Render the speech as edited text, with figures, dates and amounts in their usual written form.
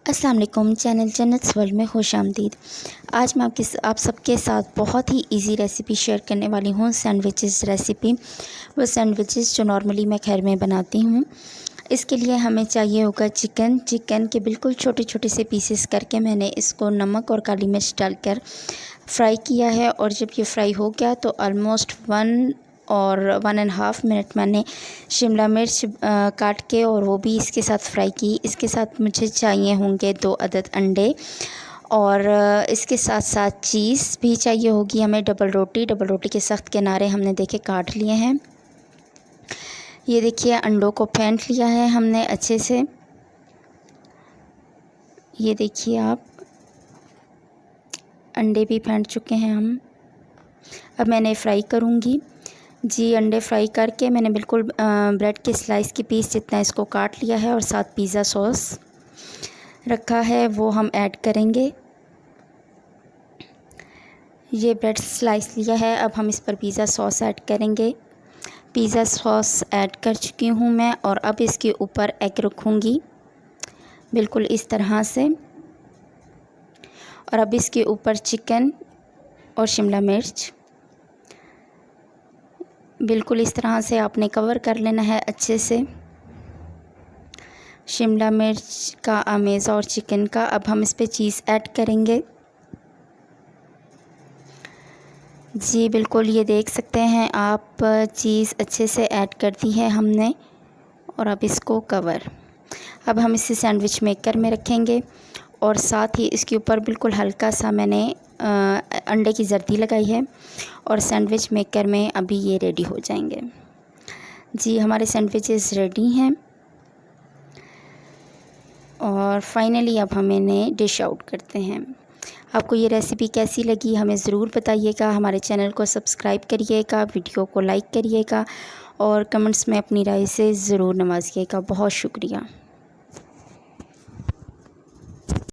अस्सलाम वालेकुम। Channel जन्नत्स world में खुशामदीद। आज मैं आप सबके साथ बहुत ही इजी रेसिपी शेयर करने वाली हूँ, सैंडविचेस रेसिपी। वो सैंडविचेस जो नॉर्मली मैं घर में बनाती हूँ। इसके लिए हमें चाहिए होगा चिकन के बिल्कुल छोटे छोटे से पीसेस करके मैंने इसको नमक और काली मिर्च डालकर फ्राई किया है। और जब ये फ्राई हो गया तो ऑलमोस्ट 1.5 मिनट मैंने शिमला मिर्च काट के और वो भी इसके साथ फ्राई की। इसके साथ मुझे चाहिए होंगे 2 अदद अंडे और इसके साथ साथ चीज़ भी चाहिए होगी हमें। डबल रोटी के सख्त किनारे हमने देखे काट लिए हैं। ये देखिए अंडों को फेंट लिया है हमने अच्छे से। ये देखिए आप, अंडे भी फेंट चुके हैं हम। अब मैंने फ्राई करूँगी जी। अंडे फ्राई करके मैंने बिल्कुल ब्रेड के स्लाइस के पीस जितना इसको काट लिया है और साथ पिज़्ज़ा सॉस रखा है वो हम ऐड करेंगे। ये ब्रेड स्लाइस लिया है, अब हम इस पर पिज़्ज़ा सॉस ऐड करेंगे। पिज़्ज़ा सॉस ऐड कर चुकी हूँ मैं और अब इसके ऊपर एग रखूँगी बिल्कुल इस तरह से। और अब इसके ऊपर चिकन और शिमला मिर्च बिल्कुल इस तरह से आपने कवर कर लेना है अच्छे से। शिमला मिर्च का अमेज़ा और चिकन का। अब हम इस पे चीज़ ऐड करेंगे जी। बिल्कुल ये देख सकते हैं आप, चीज़ अच्छे से ऐड कर दी है हमने और अब इसको कवर। अब हम इसे सैंडविच मेकर में रखेंगे और साथ ही इसके ऊपर बिल्कुल हल्का सा मैंने अंडे की जर्दी लगाई है और सैंडविच मेकर में अभी ये रेडी हो जाएंगे जी। हमारे सैंडविचेस रेडी हैं और फाइनली अब हम इन्हें डिश आउट करते हैं। आपको ये रेसिपी कैसी लगी हमें ज़रूर बताइएगा। हमारे चैनल को सब्सक्राइब करिएगा, वीडियो को लाइक करिएगा और कमेंट्स में अपनी राय से ज़रूर नवाजिएगा। बहुत शुक्रिया।